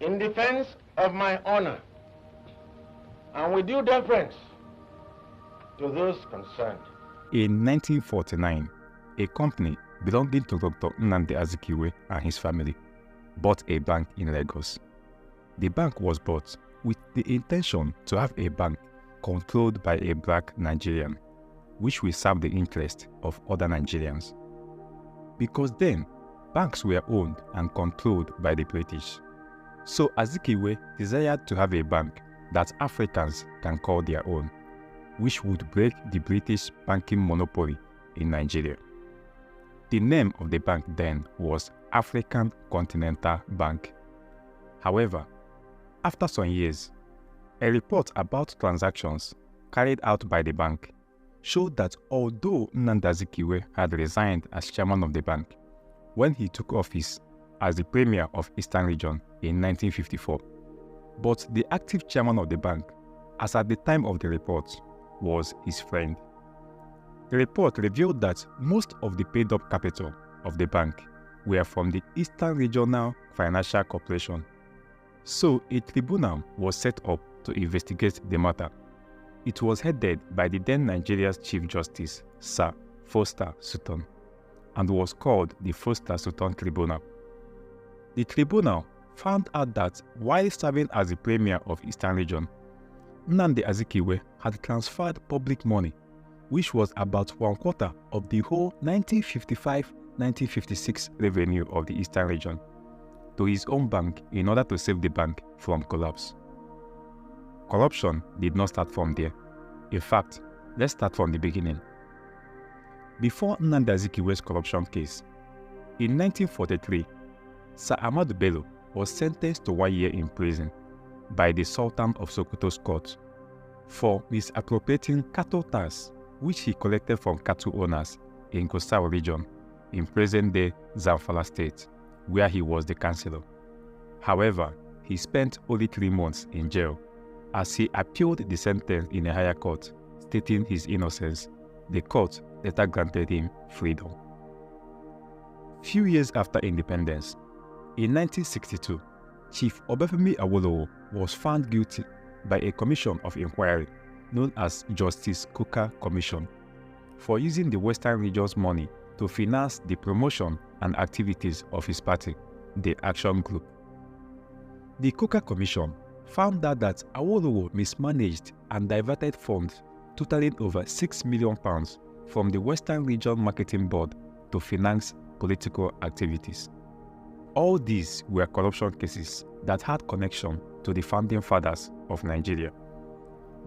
in defense of my honor and with due deference to those concerned. In 1949, a company belonging to Dr. Nnamdi Azikiwe and his family bought a bank in Lagos. The bank was bought with the intention to have a bank controlled by a black Nigerian, which will serve the interest of other Nigerians. Because then, banks were owned and controlled by the British. So Azikiwe desired to have a bank that Africans can call their own, which would break the British banking monopoly in Nigeria. The name of the bank then was African Continental Bank. However, after some years, a report about transactions carried out by the bank showed that although Nnamdi Azikiwe had resigned as chairman of the bank when he took office as the premier of Eastern Region in 1954, but the active chairman of the bank, as at the time of the report, was his friend. The report revealed that most of the paid-up capital of the bank were from the Eastern Regional Financial Corporation. So a tribunal was set up to investigate the matter. It was headed by the then Nigeria's Chief Justice, Sir Foster Sutton, and was called the Foster Sutton Tribunal. The tribunal found out that while serving as the premier of Eastern Region, Nnamdi Azikiwe had transferred public money, which was about 1/4 of the whole 1955-1956 revenue of the Eastern Region, to his own bank in order to save the bank from collapse. Corruption did not start from there. In fact, let's start from the beginning. Before Nnamdi Azikiwe's corruption case, in 1943, Sir Ahmadu Bello was sentenced to 1 year in prison by the Sultan of Sokoto's court for misappropriating cattle tax which he collected from cattle owners in Gusau region in present-day Zamfara state, where he was the councillor. However, he spent only 3 months in jail as he appealed the sentence in a higher court, stating his innocence. The court later granted him freedom. Few years after independence, in 1962, Chief Obafemi Awolowo was found guilty by a commission of inquiry known as Justice Coker Commission for using the Western region's money to finance the promotion and activities of his party, the Action Group. The Coker Commission found out that Awolowo mismanaged and diverted funds totaling over £6 million from the Western Region Marketing Board to finance political activities. All these were corruption cases that had connection to the founding fathers of Nigeria.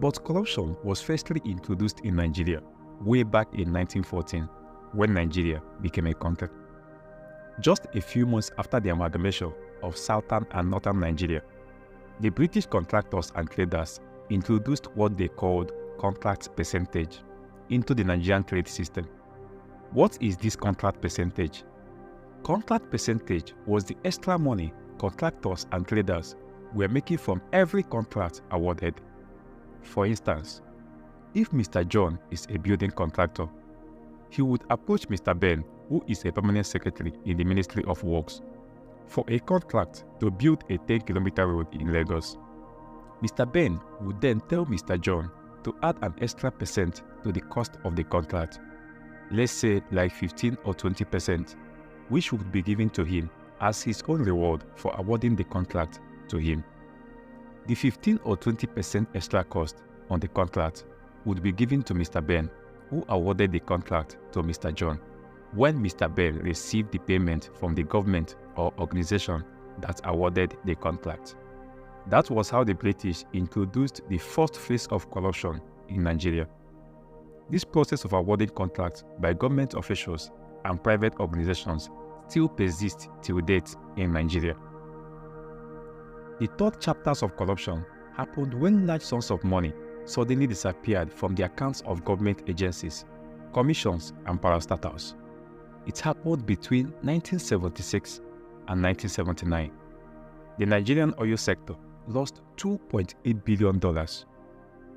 But corruption was firstly introduced in Nigeria way back in 1914 when Nigeria became a country. Just a few months after the amalgamation of Southern and Northern Nigeria, the British contractors and traders introduced what they called contract percentage into the Nigerian trade system. What is this contract percentage? Contract percentage was the extra money contractors and traders were making from every contract awarded. For instance, if Mr. John is a building contractor, he would approach Mr. Ben, who is a permanent secretary in the Ministry of Works, for a contract to build a 10-kilometer road in Lagos. Mr. Ben would then tell Mr. John to add an extra percent to the cost of the contract, let's say like 15 or 20%, which would be given to him as his own reward for awarding the contract to him. The 15 or 20% extra cost on the contract would be given to Mr. Ben, who awarded the contract to Mr. John, when Mr. Ben received the payment from the government or organization that awarded the contract. That was how the British introduced the first phase of corruption in Nigeria. This process of awarding contracts by government officials and private organizations still persists till date in Nigeria. The third chapters of corruption happened when large sums of money suddenly disappeared from the accounts of government agencies, commissions, and parastatals. It happened between 1976 and 1979. The Nigerian oil sector lost $2.8 billion.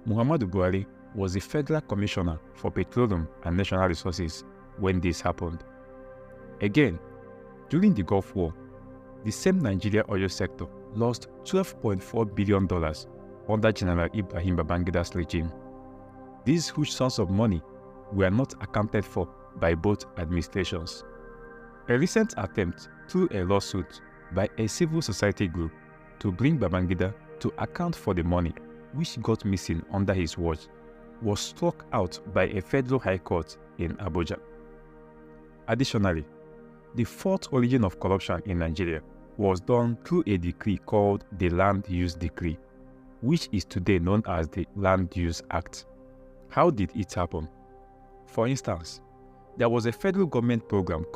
Muhammadu Buhari was the Federal Commissioner for Petroleum and Natural Resources when this happened. Again, during the Gulf War, the same Nigeria oil sector lost $12.4 billion under General Ibrahim Babangida's regime. These huge sums of money were not accounted for by both administrations. A recent attempt through a lawsuit by a civil society group to bring Babangida to account for the money which got missing under his watch was struck out by a federal high court in Abuja. Additionally, the fourth origin of corruption in Nigeria was done through a decree called the Land Use Decree, which is today known as the Land Use Act. How did it happen? For instance, there was a federal government program called